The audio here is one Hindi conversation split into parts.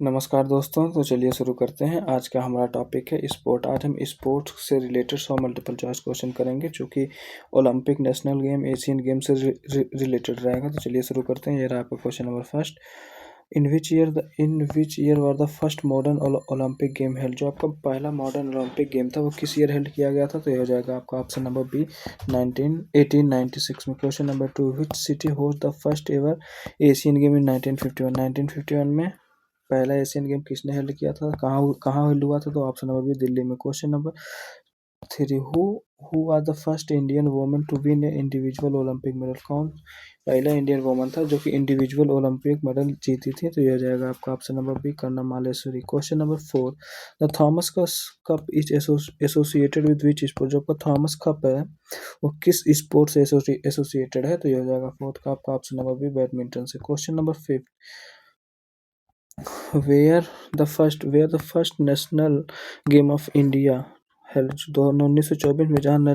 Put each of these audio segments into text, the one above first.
नमस्कार दोस्तों, तो चलिए शुरू करते हैं। आज का हमारा टॉपिक है स्पोर्ट। आज हम स्पोर्ट्स से रिलेटेड 100 मल्टीपल चॉइस क्वेश्चन करेंगे, जो कि Olympic, national game, Asian game से रिलेटेड रहेगा। तो चलिए शुरू करते हैं। ये रहा आपका question number first. In which year were the first modern Olympic game held. जो आपका पहला मॉडर्न ओलंपिक गेम था वो किस ईयर हेल्ड किया गया था? तो ये हो जाएगा आपका ऑप्शन नंबर बी 1896 में। Question number two, which city host the first ever Asian game in 1951। 1951 में पहला एशियन गेम किसने हेल्ड किया था? कहाँ कहाँ हेल्ड हुआ था? तो ऑप्शन नंबर बी दिल्ली में। Question number three, who are the first Indian women to win a individual Olympic medal. कौन पहला इंडियन वुमन था जो कि इंडिविजुअल ओलंपिक मेडल जीती थी? तो यह हो जाएगा आपका option number B Karnam Malleswari. Question number four, the Thomas Cup is associated with which sport. जो आपका थॉमस कप है वो किस स्पोर्ट से एसोसिएटेड है? तो यह हो जाएगा फोर्थ का आपका ऑप्शन नंबर बी बैडमिंटन से। Question number fifth, where the first national game of India held. 1924 में जहाँ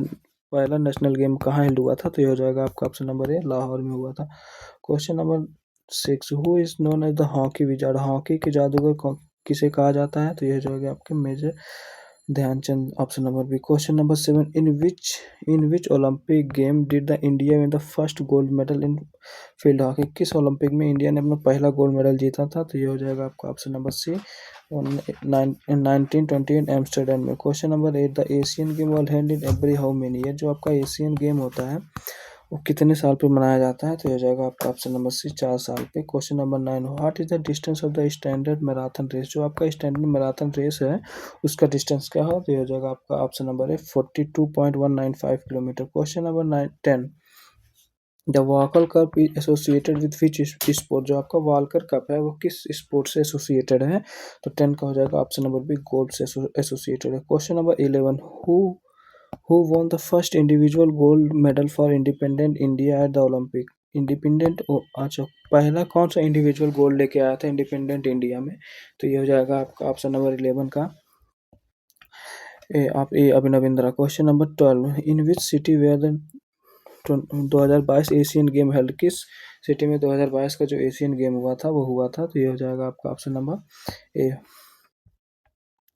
पहला नेशनल गेम कहाँ हेल्ड हुआ था? तो ये हो जाएगा आपका ऑप्शन नंबर ए लाहौर में हुआ था। Question number six, who is known as the hockey wizard. Hockey के जादूगर किसे कहा जाता है? तो ये हो जाएगा आपके major Dhyan Chand. Option number B. Question number seven, in which Olympic game did the India win the first gold medal in field hockey. किस ओलंपिक में इंडिया ने अपना पहला गोल्ड मेडल जीता था? तो ये हो जाएगा आपका option number C 1920 in Amsterdam में। Question number eight, the Asian game was held in every how many year. जो आपका एशियन गेम होता है वो कितने साल पे मनाया जाता है? तो ये हो जाएगा आपका ऑप्शन नंबर सी 4 साल पे। Question number nine, what is the distance of the standard marathon race. जो आपका स्टैंडर्ड मैराथन रेस है उसका डिस्टेंस क्या हो? तो ये हो जाएगा आपका ऑप्शन नंबर है 42.195 kilometre. Question number 10, the walker cup is associated with which sport. जो आपका वॉकर कप है वो किस स्पोर्ट से एसोसिएटेड है? तो 10 का हो जाएगा ऑप्शन नंबर बी गोल्ड से एसोसिएटेड है। Question number 11, who won the first individual gold medal for independent India at the Olympic। Independent अच्छा, पहला कौन सा इंडिविजुअल गोल्ड लेके आया था इंडिपेंडेंट इंडिया में? तो ये हो जाएगा आपका ऑप्शन नंबर 11 का Abhinav Bindra. Question number 12, in which city where the 2022 Asian game held. किस सिटी में 2022 का जो एशियन गेम हुआ था वो हुआ था? तो ये हो जाएगा आपका option number A.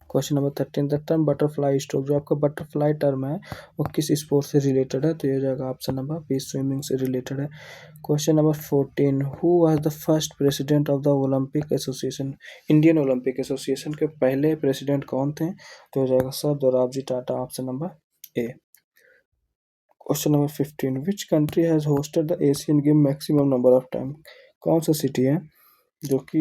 Question number 13, the term butterfly stroke. जो आपका बटरफ्लाई टर्म है वो किस स्पोर्ट से रिलेटेड है? तो ये हो जाएगा ऑप्शन नंबर बी स्विमिंग से रिलेटेड है। Question number 14, who was the first president of the Olympic association. Indian Olympic association के पहले प्रेसिडेंट कौन थे? तो हो जाएगा sir Dorabji Tata. Option number A. Question number 15, which country has hosted the Asian game maximum number of time. कौन सा सिटी है जो कि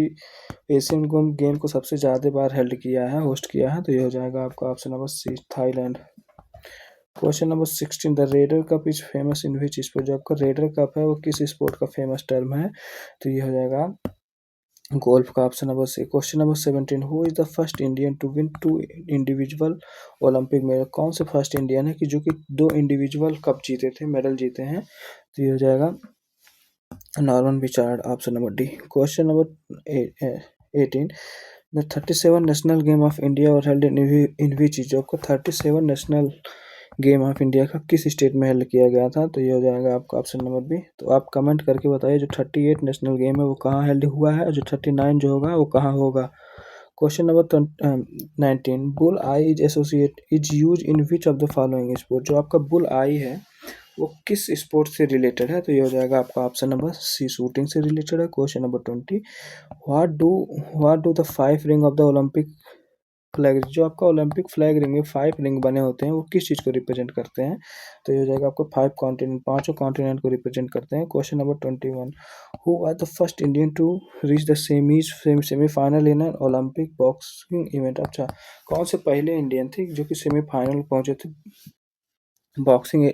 एशियन गेम को सबसे ज़्यादा बार हेल्ड किया है, होस्ट किया है? तो ये हो जाएगा आपका option number C Thailand. Question number 16, the Ryder Cup is famous in which sport. जो आपका रेडर कप है वो किस स्पोर्ट का फेमस टर्म है? तो ये हो जाएगा गोल्फ का। Option number C. Question number 17, who is the first Indian to win 2 individual Olympic medal. कौन से फर्स्ट इंडियन है कि जो कि 2 इंडिविजुअल कप जीते थे, मेडल जीते हैं? तो ये हो जाएगा Norman Pritchard. Option number D. Question number 18, the 37 national game of India और हेल्ड इन विच। जो आपको 37 नेशनल गेम ऑफ इंडिया का किस स्टेट में हेल्ड किया गया था? तो ये हो जाएगा आपका ऑप्शन नंबर बी। तो आप कमेंट करके बताइए जो 38 नेशनल गेम है वो कहाँ हेल्ड हुआ है और जो 39 जो होगा वो कहाँ होगा। Question number 19, bull I is use in which of the following sport. जो आपका बुल आई है वो किस स्पोर्ट से रिलेटेड है? तो ये हो जाएगा आपका ऑप्शन नंबर सी शूटिंग से रिलेटेड है। Question number 20, what do what do the 5 ring of the Olympic flag. जो आपका ओलंपिक फ्लैग रिंग में 5 रिंग बने होते हैं वो किस चीज़ को रिप्रेजेंट करते हैं? तो ये हो जाएगा आपको 5 कॉन्टिनेंट, पांचों कॉन्टिनेंट को रिप्रेजेंट करते हैं। Question number 21, who are the first Indian to reach the semifinal in an Olympic boxing event. अच्छा, कौन से पहले इंडियन थे जो कि सेमीफाइनल पहुंचे थे बॉक्सिंग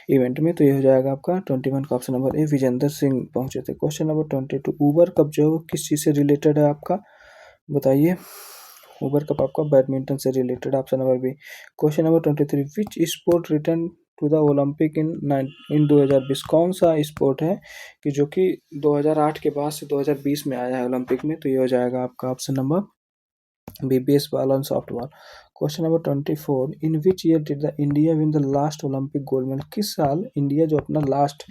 इवेंट में? तो ये हो जाएगा आपका 21 का ऑप्शन नंबर ए विजेंदर सिंह पहुंचे थे। क्वेश्चन नंबर 22, ऊबर कप जो है वो किस चीज़ से रिलेटेड है आपका? बताइए। ऊबर कप आपका बैडमिंटन से related. Option number B. Question number 23, which sport return to the olympic in 2020। कौन सा स्पोर्ट है कि जो कि 2008 के बाद से 2020 में आया है ओलंपिक में? तो ये हो जाएगा आपका option number B baseball and softball. Question number 24, in which year did the India win the last Olympic gold medal. किस साल इंडिया जो अपना लास्ट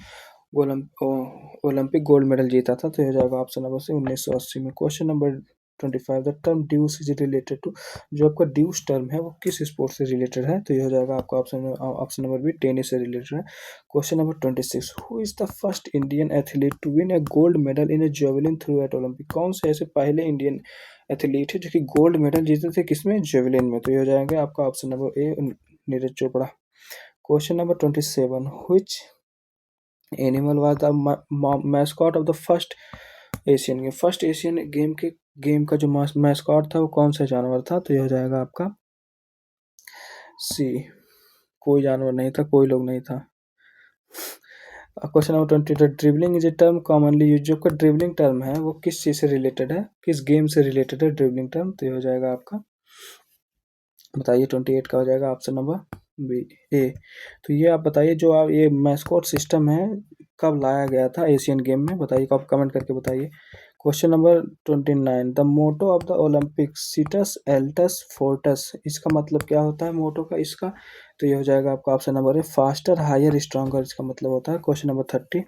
ओलंपिक गोल्ड मेडल जीता था, तो ये हो जाएगा ऑप्शन नंबर सी 1980 में। Question number 25, the term deuce is related to, जो आपका ड्यूस टर्म है वो किस स्पोर्ट से रिलेटेड है, तो ये हो जाएगा आपका ऑप्शन नंबर बी टेनिस से रिलेटेड है। Question number 26, who is the first Indian athlete to win a gold medal in a javelin throw at Olympic, कौन से ऐसे पहले इंडियन एथलीट है जो कि गोल्ड मेडल जीते थे किसमें, जेवलिन में, तो ये हो जाएगा आपका option number A Neeraj Chopra. Question number 27, which animal was the mascot of the first Asian game, first Asian game का जो मैस्कॉट था वो कौन सा जानवर था, तो ये हो जाएगा आपका सी, कोई जानवर नहीं था, कोई लोग नहीं था। Question number 20, the dribbling is a term commonly use, जो का ड्रिबलिंग टर्म है वो किस चीज़ से रिलेटेड है, किस गेम से रिलेटेड है ड्रिबलिंग टर्म, तो ये हो जाएगा आपका, बताइए 28 का हो जाएगा ऑप्शन नंबर बी ए। तो ये आप बताइए जो आप ये मैस्कॉट सिस्टम है कब लाया गया था एशियन गेम में, बताइए, आप कमेंट करके बताइए। Question number 29, the motto of the olympic citius altius fortius, इसका मतलब क्या होता है मोटो का इसका, तो ये हो जाएगा आपका ऑप्शन नंबर है फास्टर हायर स्ट्रॉन्गर, इसका मतलब होता है। Question number 30,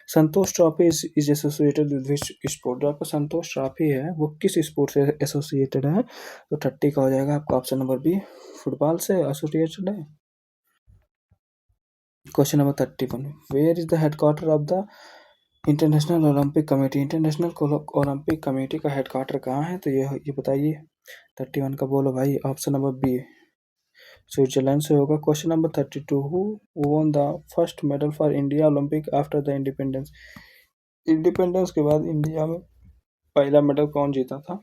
Santosh trophy is associated with which sport, जो आपका संतोष ट्रॉफी है वो किस स्पोर्ट से एसोसिएटेड है, तो 30 का हो जाएगा आपका ऑप्शन नंबर बी, फुटबॉल से एसोसिएटेड है। Question number 31, where is the headquarter of the International Olympic Committee, International Olympic Committee का हेडक्वार्टर कहाँ है, तो ये बताइए। 31 का बोलो भाई, ऑप्शन नंबर बी स्विट्जरलैंड से होगा। Question number 32, who won the first medal for India Olympic after the independence, independence के बाद इंडिया में पहला मेडल कौन जीता था,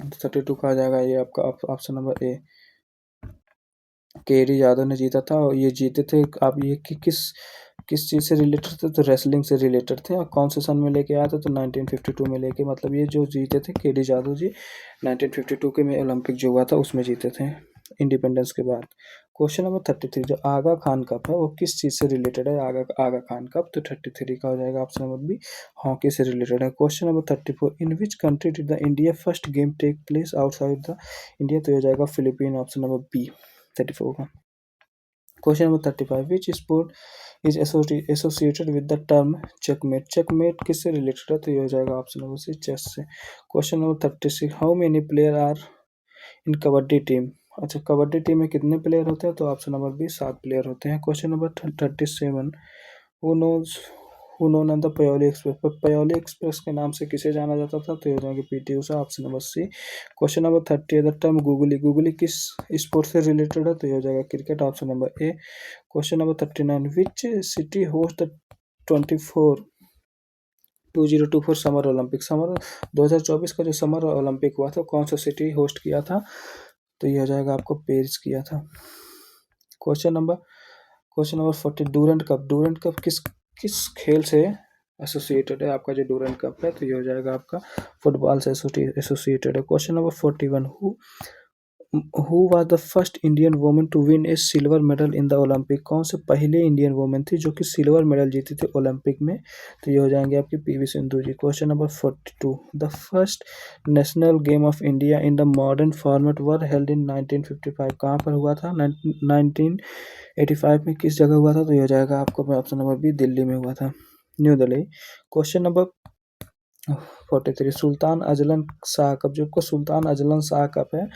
तो 32 का आ जाएगा ये आपका ऑप्शन नंबर ए, केरी यादव ने जीता था, और ये जीते थे आप ये कि किस चीज़ से रिलेटेड थे, तो रेसलिंग से रिलेटेड थे, और कौन से सन में लेके आया था, तो 1952 में लेके, मतलब ये जो जीते थे केरी यादव जी 1952 के में ओलंपिक जो हुआ था उसमें जीते थे इंडिपेंडेंस के बाद। क्वेश्चन नंबर 33, जो आगा खान कप है वो किस चीज़ से रिलेटेड है, आगा आगा खान कप, तो 33 का हो जाएगा ऑप्शन नंबर बी, हॉकी से रिलेटेड है। Question number 34, in which country did the India first game take place outside the India, तो हो जाएगा फिलीपीन, ऑप्शन नंबर बी 34 का। Question number 35, which sport is associated with the term checkmate, checkmate किससे रिलेटेड है, तो ये हो जाएगा ऑप्शन नंबर सी, चेस से। Question number 36, how many player are in kabaddi team, अच्छा कबड्डी टीम में कितने प्लेयर होते हैं, तो ऑप्शन नंबर बी 7 प्लेयर होते हैं। Question number 37, who knows who known as the Payyoli express, Payyoli express के नाम से किसे जाना जाता था, तो ये हो जाएगा PT Usha, option number C. Question number 30, the term googly, googly किस स्पोर्ट से रिलेटेड है, तो ये हो जाएगा cricket, option number A. Question number 39, which city host the 2024 summer Olympic, summer 2024 का जो समर ओलंपिक हुआ था कौन सा सिटी होस्ट किया था, तो ये हो जाएगा आपको पेरिस किया था। क्वेश्चन नंबर 40, डूरंट कप किस किस खेल से एसोसिएटेड है, आपका जो डूरंट कप है, तो ये हो जाएगा आपका फुटबॉल से एसोसिएटेड है। Question number 41, who was the first Indian woman to win a silver medal in the Olympic, कौन से पहले इंडियन वुमेन थी जो कि सिल्वर मेडल जीती थी ओलंपिक में, तो ये हो जाएंगे आपकी PV Sindhu ji. Question number 42, the first national game of India in the modern format were held in 1955, कहाँ पर हुआ था, 1985 में किस जगह हुआ था, तो ये हो जाएगा आपको ऑप्शन नंबर बी, दिल्ली में हुआ था, new Delhi. Question number 43, Sultan Azlan Shah cup, जो आपका सुल्तान अजलन शाह कप है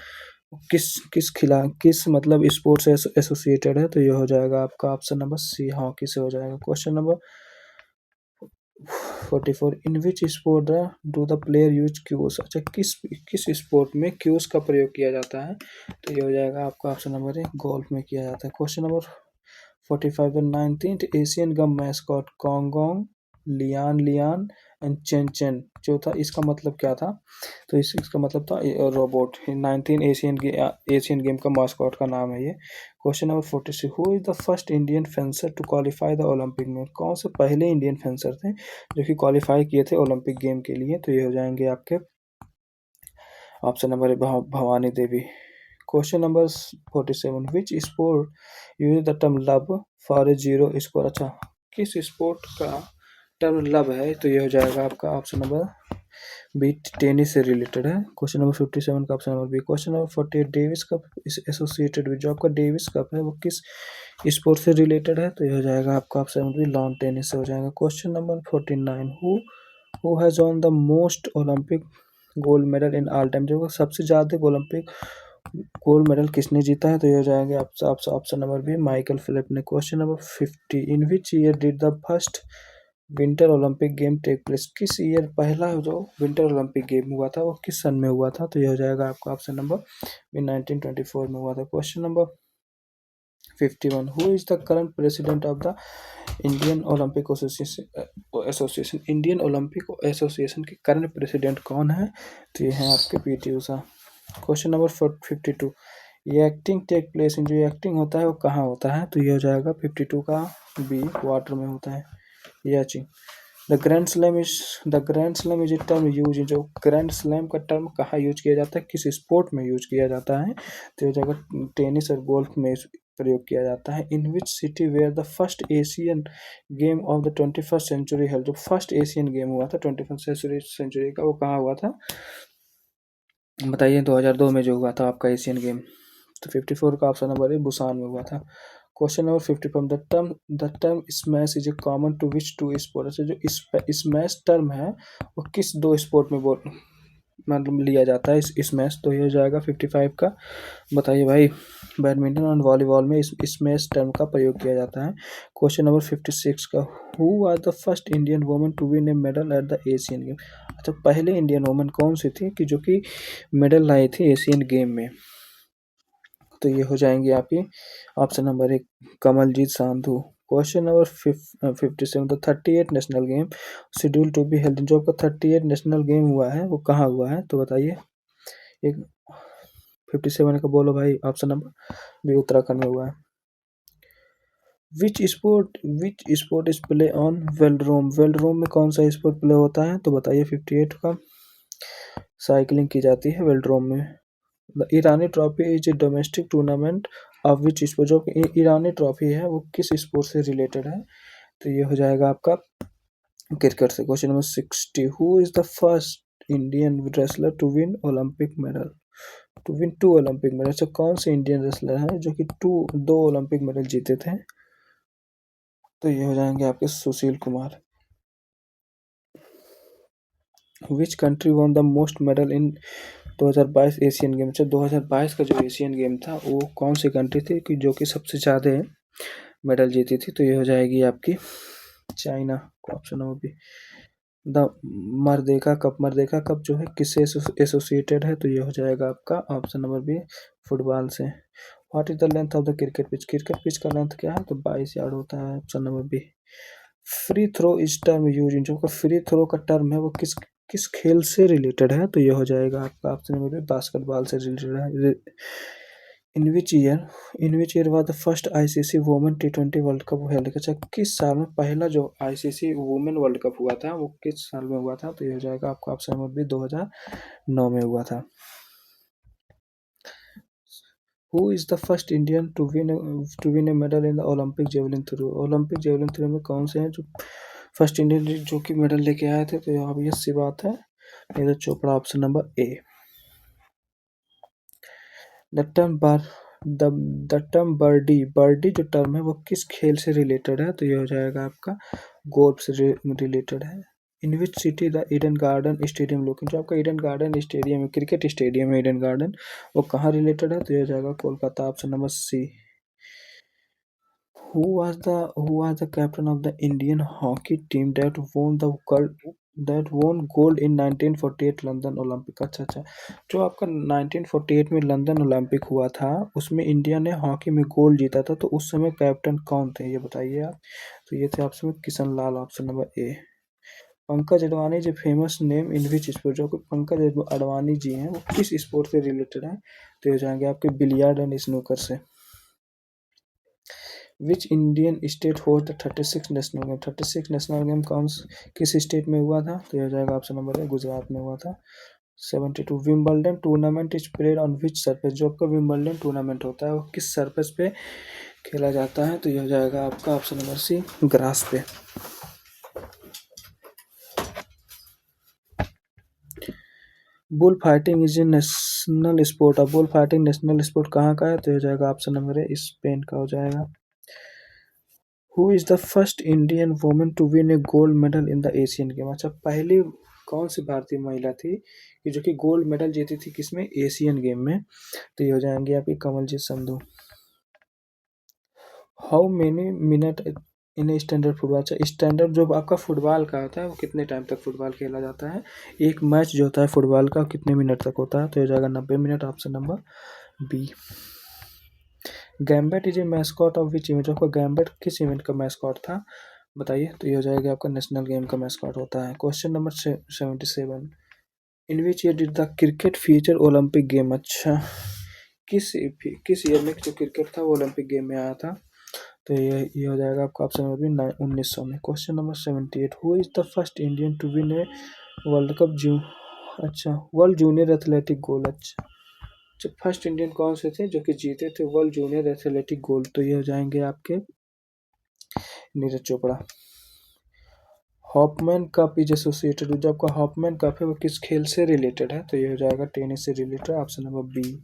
किस किस मतलब स्पोर्ट से एसोसिएटेड है, तो ये हो जाएगा आपका ऑप्शन नंबर सी, हॉकी से हो जाएगा। Question number 44, in which sport do the player use cues, अच्छा किस स्पोर्ट में क्यूज का प्रयोग किया जाता है, तो ये हो जाएगा आपका ऑप्शन नंबर ए, गोल्फ में किया जाता है। Question number 45, the 19th Asian game mascot Congcong Lianlian and Chenchen जो था, इसका मतलब क्या था, तो इसका मतलब था रोबोट, 19 एशियन गेम का मास्कॉट का नाम है ये। Question number 46, who is the first Indian fencer to qualify the Olympic में, कौन से पहले इंडियन फेंसर थे जो कि क्वालिफाई किए थे ओलंपिक गेम के लिए, तो ये हो जाएंगे आपके option number Bhavani Devi. Question number 47, which sport use the term लब फॉर ए जीरो स्कोर, अच्छा किस स्पोर्ट का टर्म लब है, तो ये हो जाएगा आपका ऑप्शन नंबर बी टेनिस से रिलेटेड है। क्वेश्चन नंबर 57 का option number B. Question number 48 Davis Cup is associated with, जो आपका डेविस कप है वो किस स्पोर्ट से रिलेटेड है, तो ये हो जाएगा आपका option number B lawn tennis से हो जाएगा। Question number 49 who has won the most Olympic gold medal in all time, जो सबसे ज़्यादा ओलंपिक गोल्ड मेडल किसने जीता है, तो ये हो जाएगा आपका option number B Michael Phelps ने। Question number 50 in which year did the first winter olympic game take place, किस ईयर पहला जो विंटर ओलंपिक गेम हुआ था वो किस सन में हुआ था, तो ये हो जाएगा आपका ऑप्शन नंबर बी 1924 में हुआ था। Question number 51 who is the current president of the Indian Olympic association, Indian Olympic association के करंट प्रेसिडेंट कौन है, तो ये हैं आपके पीटी उषा। क्वेश्चन नंबर 52 ये एक्टिंग टेक प्लेस इन, जो एक्टिंग होता है वो कहाँ होता है, तो ये हो जाएगा 52 का बी वाटर में होता है yachting. The grand slam is a term use in, जो ग्रैंड स्लैम का टर्म कहाँ यूज किया जाता है, किस स्पोर्ट में यूज किया जाता है, तो ये जगह टेनिस और गोल्फ में प्रयोग किया जाता है। In which city where the first Asian game of the 21st century held, जो फर्स्ट एशियन गेम हुआ था 21st सेंचुरी का वो कहाँ हुआ था, बताइए। 2002 में जो हुआ था आपका एशियन गेम, तो 54 का ऑप्शन नंबर है बुसान में हुआ था। Question number 55 the term smash is a common to which two sport, जो स्मैश टर्म है वो किस दो स्पोर्ट में मतलब लिया जाता है इस स्मैश, तो ये हो जाएगा 55 का, बताइए भाई। बैडमिंटन और वॉलीबॉल में इस स्मैश टर्म का प्रयोग किया जाता है। क्वेश्चन नंबर 56 का who was the first Indian woman to win a medal at the Asian game, अच्छा पहले इंडियन वुमन कौन सी थी कि जो कि मेडल लाई थी एशियन गेम में, तो ये हो जाएंगे आपकी option number 1 Kamaljeet Sandhu. Question number 57 the 38 national game schedule to be held, जो आपका 38 नेशनल गेम हुआ है वो कहाँ हुआ है, तो बताइए। एक 57 का बोलो भाई, ऑप्शन नंबर बी उत्तराखंड में हुआ है। Which sport is play on velodrome, velodrome में कौन सा स्पोर्ट प्ले होता है, तो बताइए। 58 का साइकिलिंग की जाती है वेल्ड्रोम में। The Irani trophy is a domestic tournament of which sport, जो ईरानी ट्रॉफी है वो किस स्पोर्ट से रिलेटेड है, तो ये हो जाएगा आपका क्रिकेट से। Question number 60 who is the first Indian wrestler to win Olympic medal, to win 2 Olympic medal, तो कौन से इंडियन रेसलर हैं जो कि 2 ओलंपिक मेडल जीते थे, तो ये हो जाएंगे आपके Sushil Kumar. Which country won the most medal in 2022 Asian game, अच्छा 2022 का जो एशियन गेम था वो कौन सी कंट्री थी कि जो कि सबसे ज़्यादा मेडल जीती थी, तो ये हो जाएगी आपकी China, option number B. The Merdeka cup जो है किससे एसोसिएटेड है, तो ये हो जाएगा आपका ऑप्शन नंबर बी फुटबॉल से। What is the length of the cricket pitch, cricket pitch का लेंथ क्या है, तो 22 यार्ड होता है, option number B. Free throw is term use in, जो फ्री थ्रो का टर्म है वो किस किस खेल से रिलेटेड है, तो ये हो जाएगा आपका ऑप्शन नंबर बी बास्केटबॉल से रिलेटेड है। In which year was the first ICC women टी20 वर्ल्ड कप हेल्ड, अच्छा किस साल में पहला जो आईसीसी वुमेन वर्ल्ड कप हुआ था वो किस साल में हुआ था, तो ये हो जाएगा आपका ऑप्शन नंबर बी 2009 में हुआ था। Who is the first Indian to win a medal in the Olympic javelin throw, Olympic javelin throw में कौन से हैं जो फर्स्ट इंडियन जो कि मेडल लेके आए थे, तो यहाँ ये सी बात है Neeraj Chopra, option number A. The term bar the term birdie जो टर्म है वो किस खेल से रिलेटेड है, तो ये हो जाएगा आपका गोल्फ से रिलेटेड है। In which city the Eden garden stadium located, जो आपका ईडन गार्डन स्टेडियम है क्रिकेट स्टेडियम है ईडन गार्डन, वो कहाँ रिलेटेड है, तो ये हो जाएगा Kolkata, option number C. Who was the captain of the Indian hockey team that won gold in 1948 London Olympic, अच्छा जो आपका 1948 में लंदन ओलंपिक हुआ था उसमें इंडिया ने हॉकी में गोल्ड जीता था, तो उस समय कैप्टन कौन थे ये बताइए आप, तो ये थे ऑप्शन में Kishan Lal, option number A. Pankaj Advani जो famous name in which sport, जो कि पंकज अडवाणी जी हैं वो किस स्पोर्ट से रिलेटेड है, तो ये जाएंगे आपके बिलियर्ड एंड स्नूकर से। Which Indian state host the 36 national game, 36 national game किस स्टेट में हुआ था, तो यह हो जाएगा ऑप्शन नंबर है गुजरात में हुआ था। 72 Wimbledon tournament is played on which surface, जो आपका विंबलडन टूर्नामेंट होता है वो किस सरफेस पे खेला जाता है, तो यह हो जाएगा आपका ऑप्शन नंबर सी ग्रास पे। Bull fighting is a national sport. अब बुल फाइटिंग नेशनल स्पोर्ट कहाँ का है, तो हो जाएगा ऑप्शन नंबर ए स्पेन का हो जाएगा। Who is the first Indian women to win a gold medal in the Asian game. अच्छा, पहली कौन सी भारतीय महिला थी कि जो कि गोल्ड मेडल जीती थी किसमें, एशियन गेम में, तो ये हो जाएंगे आपकी Kamaljeet Sandhu. How many minute in standard football. अच्छा, स्टैंडर्ड जो आपका फुटबॉल का होता है वो कितने टाइम तक फुटबॉल खेला जाता है, एक मैच जो होता है फुटबॉल का कितने मिनट तक होता है, तो हो जाएगा 90 minute, option number B. Gambit is a mascot of which event. आपका गैम्बेट किस इवेंट का मैस्कॉट था बताइए, तो ये हो जाएगा आपका नेशनल गेम का मैस्कॉट होता है। Question number 77, in which year did the cricket feature Olympic game. अच्छा, किस किस ईयर में जो क्रिकेट था वो ओलंपिक गेम में आया था, तो ये हो जाएगा आपका ऑप्शन नंबर बी 1900 में। Question number 78, who is the first Indian to win a world cup अच्छा वर्ल्ड जूनियर एथलेटिक गोल्ड। अच्छा, फर्स्ट इंडियन कौन से थे जो कि जीते थे वर्ल्ड जूनियर एथलेटिक गोल्ड, तो ये हो जाएंगे आपके Neeraj Chopra. Hopman cup is associated with, जो आपका हॉपमैन कप है वो किस खेल से रिलेटेड है, तो ये हो जाएगा टेनिस से related, option number B.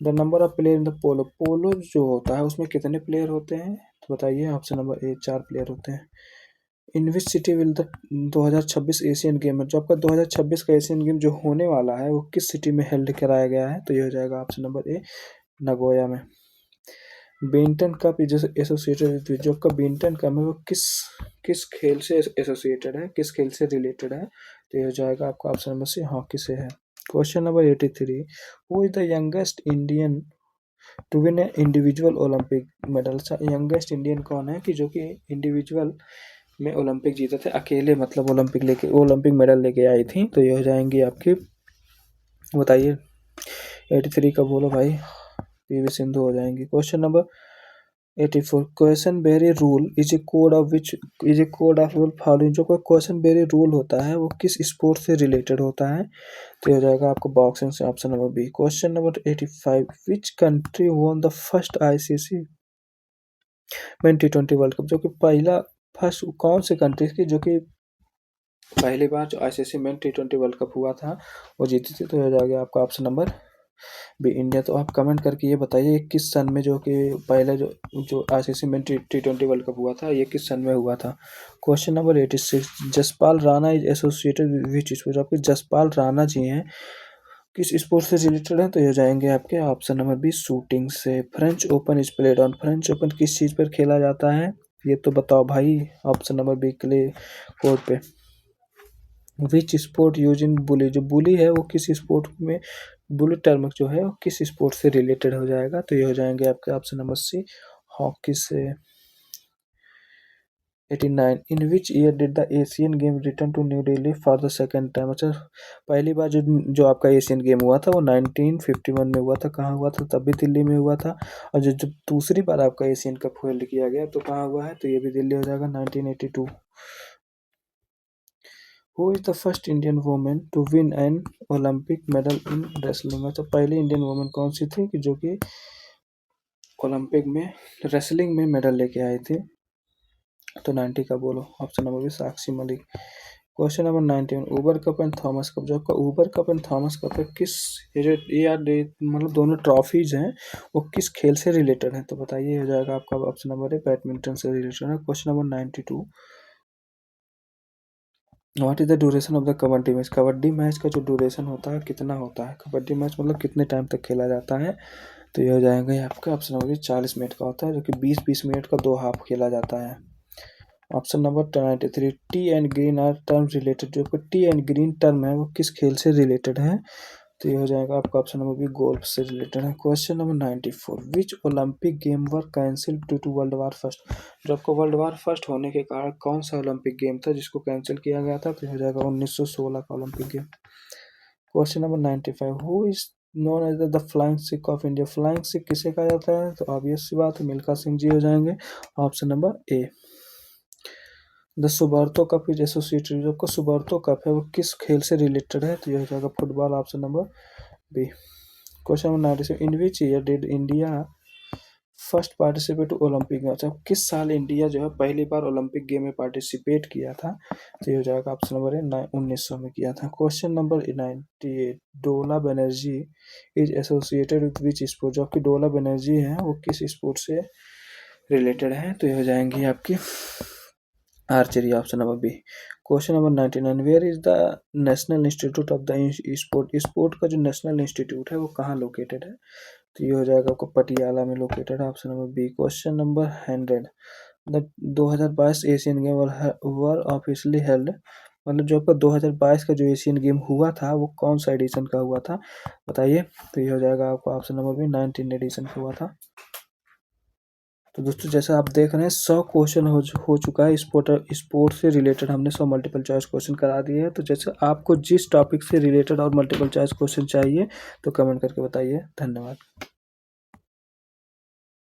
The number of player in the polo. Polo जो होता है उसमें कितने प्लेयर होते हैं, तो बताइए, ऑप्शन नंबर ए 4 प्लेयर होते हैं। In which city will the 2026 Asian game, जो आपका 2026 का एशियन गेम जो होने वाला है वो किस सिटी में हेल्ड कराया गया है, तो ये हो जाएगा ऑप्शन नंबर ए नगोया में। Benton cup is associated with, जो आपका बेंटन कप है वो किस किस खेल से एसोसिएटेड है, किस खेल से रिलेटेड है, तो ये हो जाएगा आपका ऑप्शन नंबर सी हॉकी से है। Question number 83, who is the youngest Indian to win a individual Olympic medal. Youngest Indian कौन है कि जो कि इंडिविजुअल में ओलंपिक जीते थे, अकेले मतलब ओलंपिक मेडल लेके आई थी, तो ये हो जाएंगी आपकी, बताइए 83 का बोलो भाई, पीवी सिंधु हो जाएंगी। Question number 84, Queensberry rule is a code of which is a code of rule following. जो कोई क्वेश्चन बेरी रूल होता है वो किस स्पोर्ट से रिलेटेड होता है, तो हो जाएगा आपको बॉक्सिंग से, option number B. Question number 85, which country won the first ICC men टी20 वर्ल्ड कप। जो कि पहला फर्स्ट कौन सी कंट्री की जो कि पहली बार जो आईसीसी मेन टी20 वर्ल्ड कप हुआ था वो जीती थी, तो हो जाएगा आपका ऑप्शन नंबर भी इंडिया। तो आप कमेंट करके ये बताइए किस सन में जो कि पहले जो जो आईसीसी में टी20 वर्ल्ड कप हुआ था ये किस सन में हुआ था। Question number 86, Jaspal Rana is associated which sport. आपके जसपाल राणा जी हैं किस स्पोर्ट से रिलेटेड है, तो ये जाएंगे आपके ऑप्शन नंबर बी शूटिंग से। French open is played on. French open किस चीज़ पर खेला जाता है ये तो बताओ भाई, option number B clay court पे। Which sport use in bully. जो बुली है वो किस स्पोर्ट में, बुली टर्म जो है वो किस स्पोर्ट से रिलेटेड हो जाएगा, तो ये हो जाएंगे आपके ऑप्शन नंबर सी हॉकी से। 89, in which year did the Asian game return to New Delhi for the second time. अच्छा, पहली बार जो जो आपका एशियन गेम हुआ था वो 1951 में हुआ था, कहाँ हुआ था, तब भी दिल्ली में हुआ था। और जो जब दूसरी बार आपका एशियन कप होल्ड किया गया तो कहाँ हुआ है, तो ये भी दिल्ली हो जाएगा 1982। Who is the first Indian women to win an Olympic medal in wrestling. तो पहली इंडियन वुमेन कौन सी थी कि जो कि ओलंपिक में रेसलिंग में मेडल लेके आई थी, तो 90 का बोलो, option number B Sakshi Malik. Question number 91, Uber cup and Thomas cup. जो आपका Uber cup and Thomas cup है किस, ये जो ये यार मतलब दोनों ट्रॉफीज हैं वो किस खेल से रिलेटेड हैं, तो बताइए, हो जाएगा आपका ऑप्शन नंबर है बैडमिंटन से रिलेटेड है। Question number 92, what is the duration of the kabaddi match. Kabaddi match का जो ड्यूरेशन होता है कितना होता है, कबड्डी मैच मतलब कितने टाइम तक खेला जाता है, तो ये हो जाएगा आपका ऑप्शन नंबर 40 मिनट का होता है, जो कि 20-20 मिनट का 2 हाफ खेला जाता है। Option number 93, tee and green are term related. जो टी एंड ग्रीन टर्म है वो किस खेल से रिलेटेड है, तो ये हो जाएगा आपका ऑप्शन नंबर बी गोल्फ से रिलेटेड है। Question number 94, which Olympic game were cancel due to World War first. जो आपको वर्ल्ड वार फर्स्ट होने के कारण कौन सा ओलंपिक गेम था जिसको कैंसिल किया गया था, तो ये हो जाएगा 1916 का Olympic game. Question number 95, who is known as the flying Sikh of India. Flying Sikh किसे कहा जाता है, तो ऑब्वियस सी बात है मिल्खा सिंह जी हो जाएंगे, option number A. The Subroto cup is associated. जो आपका सुबार्तो कप है वो किस खेल से रिलेटेड है, तो ये हो जाएगा football, option number B. Question number 96, in which year did India first participate Olympic में, अच्छा किस साल इंडिया जो है पहली बार ओलंपिक गेम में पार्टिसिपेट किया था? तो ये हो जाएगा ऑप्शन नंबर ए 1900 में किया था। क्वेश्चन नंबर 98, डोला Banerjee is associated with which sport? जो आपकी डोला बनर्जी है वो किस स्पोर्ट से रिलेटेड है? तो ये हो जाएंगी आपकी archery, option number B. Question number 99, where is the national institute of the sport? Sport का जो नेशनल इंस्टीट्यूट है वो कहाँ लोकेटेड है? तो ये हो जाएगा आपको पटियाला में लोकेटेड है, option number B. Question number 100, the 2022 Asian game were officially held, मतलब जो आपका 2022 का जो एशियन गेम हुआ था वो कौन सा एडिशन का हुआ था बताइए? तो ये हो जाएगा आपका ऑप्शन नंबर बी 19 एडिशन का हुआ था। तो दोस्तों जैसा आप देख रहे हैं 100 क्वेश्चन हो चुका है स्पोर्ट से रिलेटेड, हमने 100 मल्टीपल चॉइस क्वेश्चन करा दिए हैं। तो जैसे आपको जिस टॉपिक से रिलेटेड और मल्टीपल चॉइस क्वेश्चन चाहिए तो कमेंट करके बताइए। धन्यवाद।